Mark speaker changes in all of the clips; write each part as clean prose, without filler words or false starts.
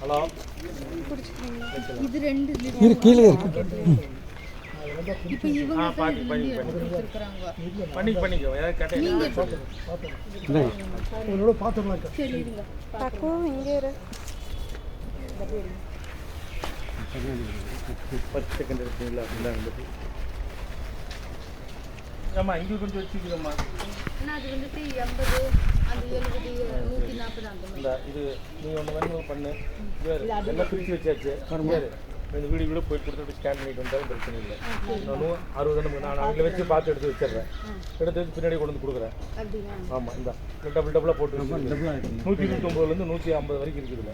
Speaker 1: Hello
Speaker 2: இது ரெண்டு
Speaker 3: இது கீழே இருக்கு.
Speaker 2: இப்போ இவங்க
Speaker 1: பண்ணிக்கோ ஏதாவது கேட்டீங்க
Speaker 3: உங்களோட பார்த்துக்கலாம்.
Speaker 2: சரி இருங்க பக்கம் இங்கே இரு
Speaker 1: 10 செகண்ட் இருக்குங்களா? ஆமாம் இங்கே கொஞ்சம் வச்சுக்கிறோம்மா.
Speaker 2: ஆனால் அது வந்துட்டு 80 அந்த 70 140 அந்த மாதிரி.
Speaker 1: இந்த இது நீ ஒன்று வந்து பண்ணு எல்லாம் பிரித்து வச்சாச்சு. இந்த வீடு கூட போய் கொடுத்துட்டு ஸ்கேன் பண்ணிட்டு வந்தாலும் பிரச்சனை இல்லை. நானும் 60 நான் அவங்கள வச்சு பார்த்து எடுத்து வச்சிடுறேன். எடுத்து வச்சு பின்னாடி கொண்டு வந்து கொடுக்குறேன். ஆமாம் இந்த டபுளாக போட்டு 129லேருந்து 150 வரைக்கும் இருக்குதுல்ல.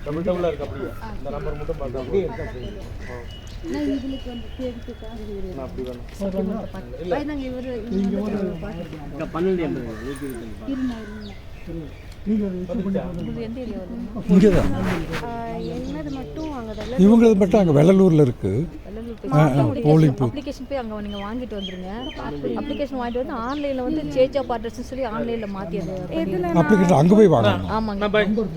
Speaker 1: டபுளாக இருக்குது அப்படியே. இந்த நம்பர் மட்டும் பார்த்தா அப்படியே
Speaker 2: இதுக்கு வந்து தேடிக்காக
Speaker 1: நான் அப்படி வேணும்
Speaker 2: இல்லை நாங்கள் இவர் என்னது மட்டும்
Speaker 3: இவங்களது மட்டும் அங்கே வெள்ளலூரில் இருக்குது.
Speaker 4: அப்ளிகேஷன் போய் அங்கே நீங்கள் வாங்கிட்டு வந்துருங்க. அப்ளிகேஷன் வாங்கிட்டு வந்து ஆன்லைனில் வந்து சேஞ்ச் ஆஃப் அட்ரஸ்னு சொல்லி ஆன்லைனில் மாற்றி அது
Speaker 3: அப்ளிகேஷன் அங்கே போய் வாங்கணும்.
Speaker 4: ஆமாங்க.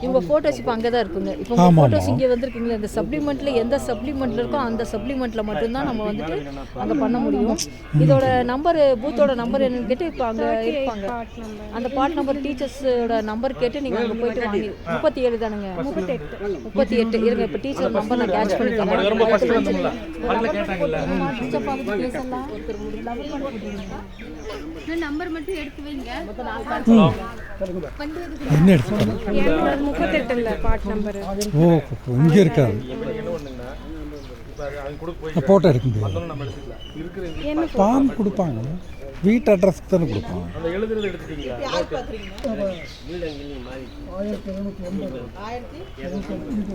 Speaker 4: இவங்க ஃபோட்டோஸ் இப்போ அங்கே தான் இருக்குங்க. இப்போ உங்கள் ஃபோட்டோஸ் இங்கே வந்துருக்குங்களா? இந்த சப்ளிமெண்ட்டில் எந்த சப்ளிமெண்ட்டில் இருக்கோ அந்த சப்ளிமெண்ட்டில் மட்டும்தான் நம்ம வந்துட்டு அங்கே பண்ண முடியும். இதோட நம்பர் பூத்தோட நம்பர் என்னன்னு கேட்டு இப்போ அங்கே இருப்பாங்க. அந்த பார்ட் நம்பர் டீச்சர்ஸோட நம்பர் கேட்டு நீங்கள் அங்கே போயிட்டு வாங்கி 37 தானுங்க 38 இருங்க. இப்போ டீச்சர் நம்பர் நான் கேட்ச்
Speaker 2: நம்பர் மட்டும் எடுத்து வைங்க.
Speaker 3: என்ன எடுத்துக்கணும்?
Speaker 2: 38 பார்ட் நம்பர்.
Speaker 3: ஓ இங்கே இருக்காது. ஃபோட்டோ எடுக்க முடியாது. ஃபார்ம் கொடுப்பாங்க. வீட்டு அட்ரஸ்க்கு தானே கொடுப்பாங்க.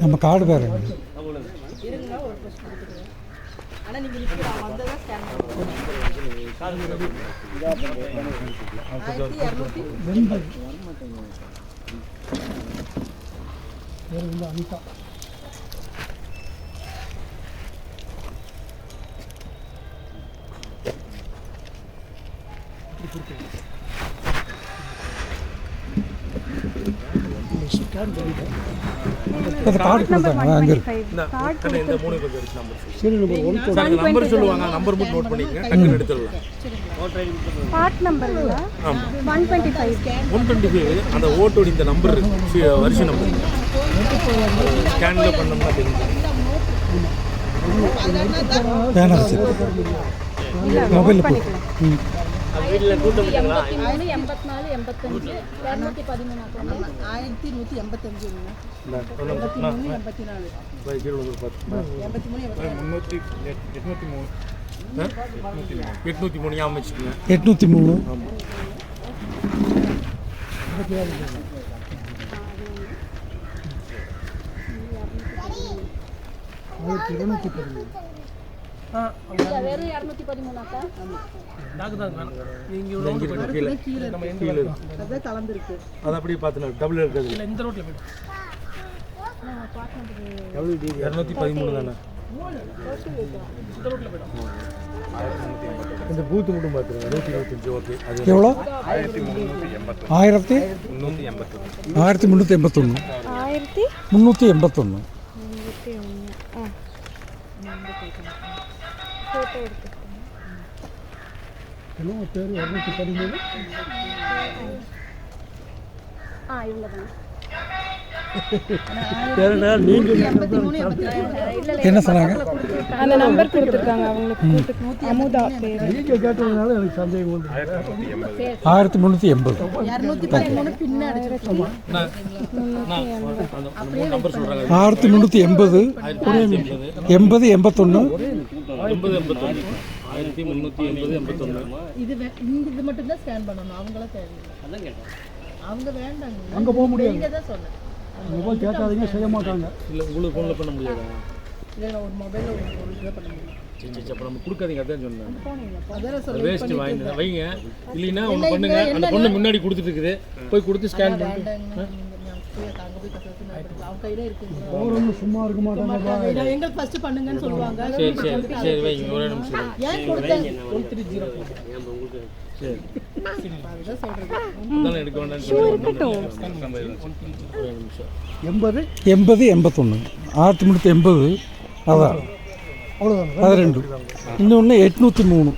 Speaker 3: நம்ம கார்டு வேறு அனிதா கார்டு கொடுத்தாங்க அங்கே இருக்கு.
Speaker 1: இந்த 3 கொஞ்சம் இருக்கு நம்பர். சரி நம்பர் சொல்லுவாங்க. நம்பர் மட்டும் நோட் பண்ணிக்கங்க. டக்குன்னு எடுத்துடலாம்.
Speaker 2: பார்ட் நம்பர் இல்ல 125
Speaker 1: அந்த ஓட்டோட இந்த நம்பர் இருக்கு. வருஷ நம்பர் ஸ்கேன்ல பண்ணோம்னா தெரியும்.
Speaker 3: பேனர் வச்சு மொபைலில் போட்டு
Speaker 4: வீட்டில் கூட்டம் 83 84 85 213
Speaker 2: 1185
Speaker 1: 803 ஞாபகம் வச்சுக்கோங்க.
Speaker 3: 803
Speaker 4: வெறும் 213 அக்கா.
Speaker 1: அது அப்படியே பார்த்துனா டபுள் இருக்குது. இந்த ரோட்ல 213 தானே. இந்த பூத்து மட்டும் பார்த்துருங்க. 125 ஓகே. அது
Speaker 3: எவ்வளோ?
Speaker 1: 1381
Speaker 3: 381
Speaker 2: ஃபோட்டோ எடுத்துட்டேன்.
Speaker 3: என்ன பேர் 213
Speaker 2: இவ்வளோதான்.
Speaker 3: என்ன சொன்னாங்க?
Speaker 2: அந்த நம்பர் கொடுத்துருக்காங்க அவங்களுக்கு. அமுதா பேர்.
Speaker 3: நீங்க கேட்டதுனால எனக்கு சந்தேகம் வந்து 1380
Speaker 2: 213 பின்னாடி அடிச்சிருக்கோம்.
Speaker 1: நம்பர் சொல்றாங்க.
Speaker 3: 1380 80 81
Speaker 2: இது இது மட்டும் தான் ஸ்கேன் பண்ணனும். அவங்கள தேவையில்லை. அதான் கேட்டேன். அவங்க வேண்டாங்க.
Speaker 3: அங்க போக முடியாது.
Speaker 2: நீங்க தான் சொன்னேன்.
Speaker 3: மொபைல் கேட்காதீங்க செய்ய மாட்டாங்க.
Speaker 1: இல்ல உங்களுக்கு ஃபோன்ல பண்ண முடியாதா?
Speaker 2: இல்ல ஒரு மொபைல்ல ஒரு இத பண்ண முடியும்.
Speaker 1: சரி அப்ப நம்ம கொடுக்காதீங்க. அதான் சொன்னேன்.
Speaker 2: அதெல்லாம் சொல்ல
Speaker 1: வேஸ்ட் வாங்கிட்டு வைங்க. இல்லைன்னா ஒன்று பண்ணுங்க. அந்த பொண்ணு முன்னாடி கொடுத்துட்டு இருக்குது. போய் கொடுத்து ஸ்கேன் பண்ணி அவங்க கையில இருக்கு.
Speaker 3: சும்மா இருக்க மாட்டாங்க.
Speaker 2: எங்க ஃபர்ஸ்ட் பண்ணுங்கன்னு சொல்லுவாங்க.
Speaker 1: சரி வைங்க. ஒரே நிமிஷம்.
Speaker 2: ஏன் கொடுத்தீங்க? 130 ஏன் உங்களுக்கு அதுதான் சொல்றது.
Speaker 1: அதெல்லாம் எடுக்க வேண்டாம். ஒரு நிமிஷம்.
Speaker 3: 80 81 1980 அதான் அது 2 இன்னொன்று 803